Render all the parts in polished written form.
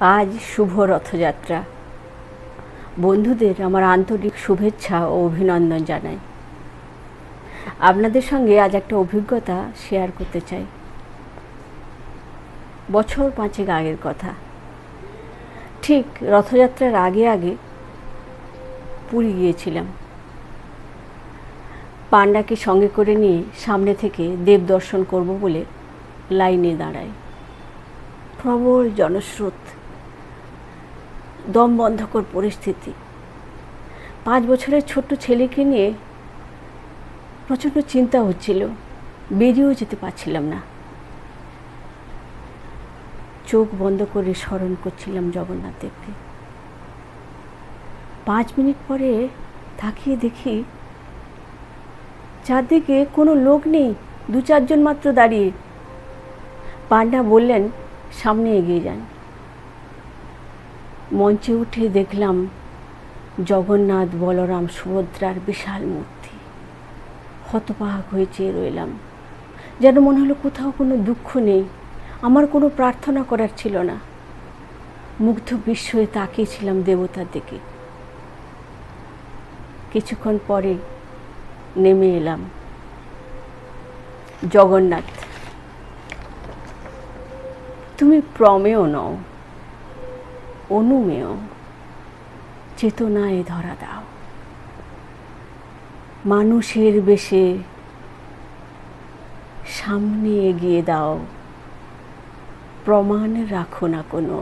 আজ শুভ রথযাত্রা। বন্ধুদের আমার আন্তরিক শুভেচ্ছা ও অভিনন্দন জানাই। আপনাদের সঙ্গে আজ একটা অভিজ্ঞতা শেয়ার করতে চাই। বছর 5 আগের কথা, ঠিক রথযাত্রার আগে পুরী গিয়েছিলাম। পান্ডাকে সঙ্গে করে নিয়ে সামনে থেকে দেব দর্শন করব বলে লাইনে দাঁড়াই। প্রবল জনস্রোত, দম বন্ধকর পরিস্থিতি। 5 বছরের ছোট্ট ছেলেকে নিয়ে প্রচণ্ড চিন্তা হচ্ছিল, বেরিয়েও যেতে পারছিলাম না। চোখ বন্ধ করে স্মরণ করছিলাম জগন্নাথ দেবকে। 5 মিনিট পরে তাকিয়ে দেখি চারদিকে কোনো লোক নেই, 2-4 জন মাত্র দাঁড়িয়ে। পান্ডা বললেন, সামনে এগিয়ে যান। মঞ্চে উঠে দেখলাম জগন্নাথ, বলরাম, সুভদ্রার বিশাল মূর্তি। হতবাক হয়ে চেয়ে রইলাম, যেন মনে হলো কোথাও কোনো দুঃখ নেই, আমার কোনো প্রার্থনা করার ছিল না। মুগ্ধ বিস্ময়ে তাকিয়েছিলাম দেবতার দিকে। কিছুক্ষণ পরে নেমে এলাম। জগন্নাথ, তুমি প্রমেয় নও, অনুমেয়, চেতনায় ধরা দাও। মানুষের বেশে সামনে এগিয়ে দাও, প্রমাণ রাখো না কোনো,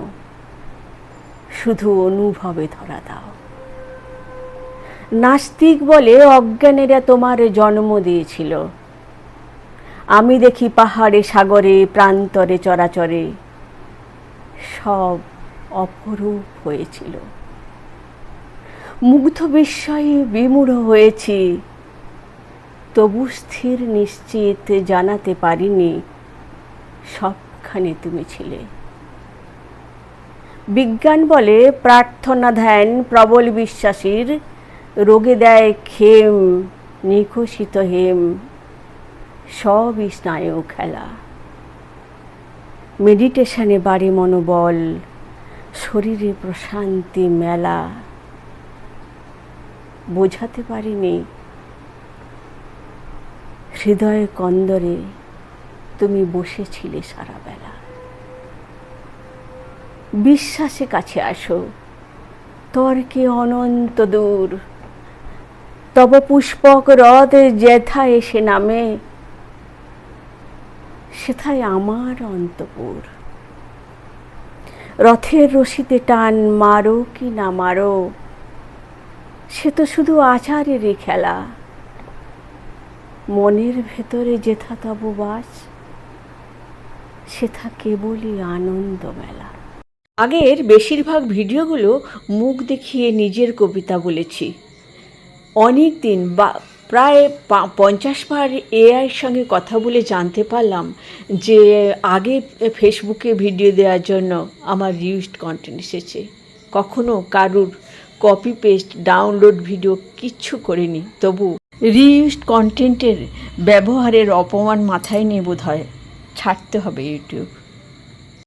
শুধু অনুভবে ধরা দাও। নাস্তিক বলে অজ্ঞানেরা তোমার জন্ম দিয়েছিল। আমি দেখি পাহাড়ে, সাগরে, প্রান্তরে, চরাচরে সব অপরূপ হয়েছিল। মুগ্ধ বিস্ময়ে বিমূঢ় হয়েছি, তবু স্থির নিশ্চিত জানাতে পারিনি সবখানে তুমি ছিলে। বিজ্ঞান বলে প্রার্থনা ধ্যান প্রবল বিশ্বাসীর রোগে দেয় ক্ষেম, নিকষিত হেম, সবই স্নায়ু খেলা। মেডিটেশনে বাড়ে মনোবল, শরীরে প্রশান্তি মেলা। বোঝাতে পারিনি হৃদয় কন্দরে তুমি বসেছিলে সারা বেলা। বিশ্বাসে কাছে আসো, তর্কে অনন্ত দূর। তব পুষ্পক রথ যেথা এসে নামে, সেথায় আমার অন্তপুর। রথের রশিতে টান মারো কি না মারো, সে তো শুধু আচারেরই খেলা। মনের ভেতরে যেথা তব বাস, সেথা কেবলই আনন্দ মেলা। আগের বেশিরভাগ ভিডিওগুলো মুখ দেখিয়ে নিজের কবিতা বলেছি। অনেক দিন বা প্রায় 50 বার এআইয়ের সঙ্গে কথা বলে জানতে পারলাম যে আগে ফেসবুকে ভিডিও দেওয়ার জন্য আমার রিউজড কন্টেন্ট এসেছে। কখনো কারুর কপি পেস্ট ডাউনলোড ভিডিও কিচ্ছু করিনি, তবু রিউজড কন্টেন্টের ব্যবহারের অপমান মাথায় নিয়ে বোধহয় ছাড়তে হবে ইউটিউব।